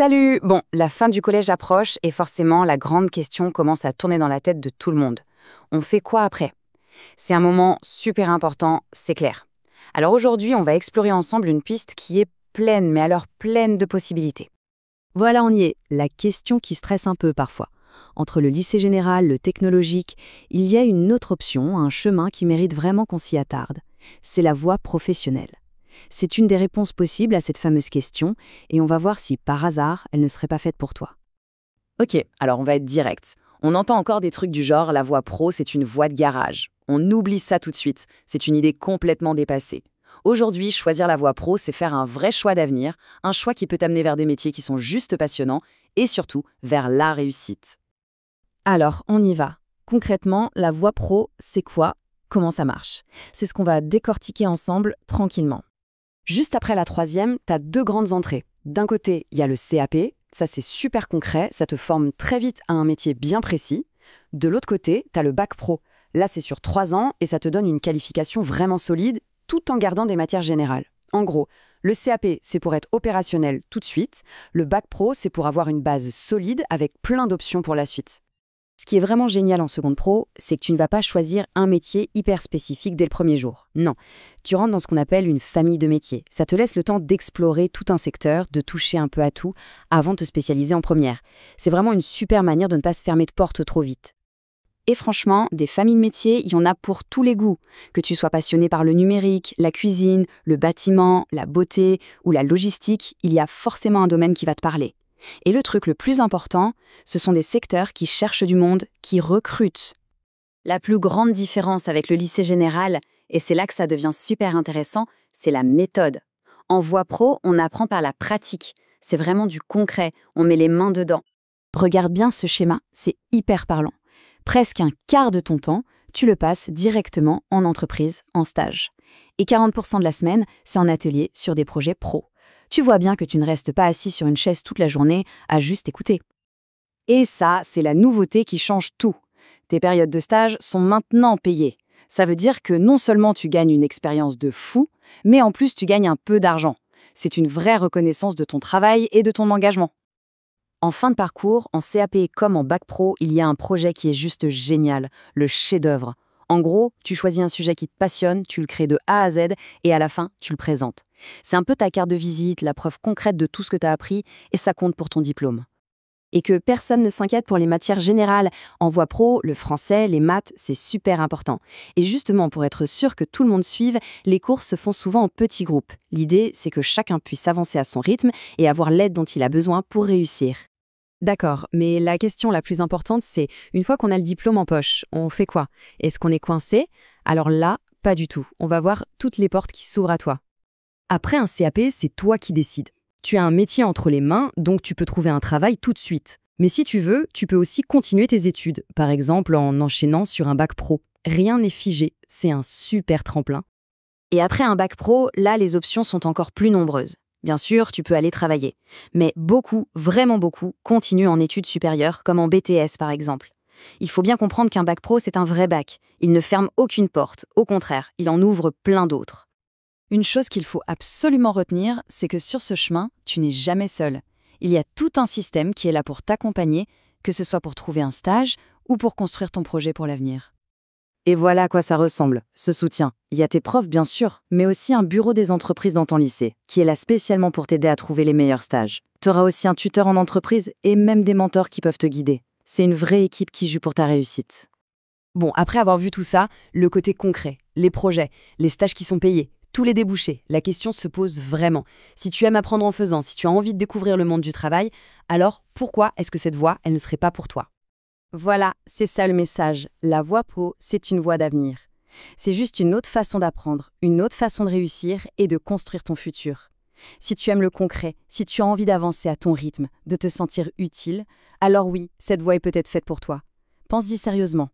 Salut! Bon, la fin du collège approche et forcément, la grande question commence à tourner dans la tête de tout le monde. On fait quoi après? C'est un moment super important, c'est clair. Alors aujourd'hui, on va explorer ensemble une piste qui est pleine, mais alors pleine de possibilités. Voilà, on y est. La question qui stresse un peu parfois. Entre le lycée général, le technologique, il y a une autre option, un chemin qui mérite vraiment qu'on s'y attarde. C'est la voie professionnelle. C'est une des réponses possibles à cette fameuse question, et on va voir si, par hasard, elle ne serait pas faite pour toi. Ok, alors on va être direct. On entend encore des trucs du genre la voie pro, c'est une voie de garage. On oublie ça tout de suite. C'est une idée complètement dépassée. Aujourd'hui, choisir la voie pro, c'est faire un vrai choix d'avenir, un choix qui peut t'amener vers des métiers qui sont juste passionnants et surtout vers la réussite. Alors, on y va. Concrètement, la voie pro, c'est quoi? Comment ça marche? C'est ce qu'on va décortiquer ensemble tranquillement. Juste après la troisième, tu as deux grandes entrées. D'un côté, il y a le CAP, ça c'est super concret, ça te forme très vite à un métier bien précis. De l'autre côté, tu as le bac pro. Là, c'est sur 3 ans et ça te donne une qualification vraiment solide tout en gardant des matières générales. En gros, le CAP, c'est pour être opérationnel tout de suite. Le bac pro, c'est pour avoir une base solide avec plein d'options pour la suite. Ce qui est vraiment génial en seconde pro, c'est que tu ne vas pas choisir un métier hyper spécifique dès le premier jour. Non, tu rentres dans ce qu'on appelle une famille de métiers. Ça te laisse le temps d'explorer tout un secteur, de toucher un peu à tout, avant de te spécialiser en première. C'est vraiment une super manière de ne pas se fermer de porte trop vite. Et franchement, des familles de métiers, il y en a pour tous les goûts. Que tu sois passionné par le numérique, la cuisine, le bâtiment, la beauté ou la logistique, il y a forcément un domaine qui va te parler. Et le truc le plus important, ce sont des secteurs qui cherchent du monde, qui recrutent. La plus grande différence avec le lycée général, et c'est là que ça devient super intéressant, c'est la méthode. En voie pro, on apprend par la pratique. C'est vraiment du concret, on met les mains dedans. Regarde bien ce schéma, c'est hyper parlant. Presque un quart de ton temps, tu le passes directement en entreprise, en stage. Et 40% de la semaine, c'est en atelier sur des projets pro. Tu vois bien que tu ne restes pas assis sur une chaise toute la journée à juste écouter. Et ça, c'est la nouveauté qui change tout. Tes périodes de stage sont maintenant payées. Ça veut dire que non seulement tu gagnes une expérience de fou, mais en plus tu gagnes un peu d'argent. C'est une vraie reconnaissance de ton travail et de ton engagement. En fin de parcours, en CAP comme en bac pro, il y a un projet qui est juste génial, le chef-d'œuvre. En gros, tu choisis un sujet qui te passionne, tu le crées de A à Z et à la fin, tu le présentes. C'est un peu ta carte de visite, la preuve concrète de tout ce que tu as appris et ça compte pour ton diplôme. Et que personne ne s'inquiète pour les matières générales. En voie pro, le français, les maths, c'est super important. Et justement, pour être sûr que tout le monde suive, les cours se font souvent en petits groupes. L'idée, c'est que chacun puisse avancer à son rythme et avoir l'aide dont il a besoin pour réussir. D'accord, mais la question la plus importante, c'est une fois qu'on a le diplôme en poche, on fait quoi? Est-ce qu'on est coincé? Alors là, pas du tout. On va voir toutes les portes qui s'ouvrent à toi. Après un CAP, c'est toi qui décides. Tu as un métier entre les mains, donc tu peux trouver un travail tout de suite. Mais si tu veux, tu peux aussi continuer tes études, par exemple en enchaînant sur un bac pro. Rien n'est figé, c'est un super tremplin. Et après un bac pro, là, les options sont encore plus nombreuses. Bien sûr, tu peux aller travailler. Mais beaucoup, vraiment beaucoup, continuent en études supérieures, comme en BTS par exemple. Il faut bien comprendre qu'un bac pro, c'est un vrai bac. Il ne ferme aucune porte. Au contraire, il en ouvre plein d'autres. Une chose qu'il faut absolument retenir, c'est que sur ce chemin, tu n'es jamais seul. Il y a tout un système qui est là pour t'accompagner, que ce soit pour trouver un stage ou pour construire ton projet pour l'avenir. Et voilà à quoi ça ressemble, ce soutien. Il y a tes profs, bien sûr, mais aussi un bureau des entreprises dans ton lycée, qui est là spécialement pour t'aider à trouver les meilleurs stages. Tu auras aussi un tuteur en entreprise et même des mentors qui peuvent te guider. C'est une vraie équipe qui joue pour ta réussite. Bon, après avoir vu tout ça, le côté concret, les projets, les stages qui sont payés, tous les débouchés, la question se pose vraiment. Si tu aimes apprendre en faisant, si tu as envie de découvrir le monde du travail, alors pourquoi est-ce que cette voie, elle ne serait pas pour toi? Voilà, c'est ça le message. La voie pro, c'est une voie d'avenir. C'est juste une autre façon d'apprendre, une autre façon de réussir et de construire ton futur. Si tu aimes le concret, si tu as envie d'avancer à ton rythme, de te sentir utile, alors oui, cette voie est peut-être faite pour toi. Pense-y sérieusement.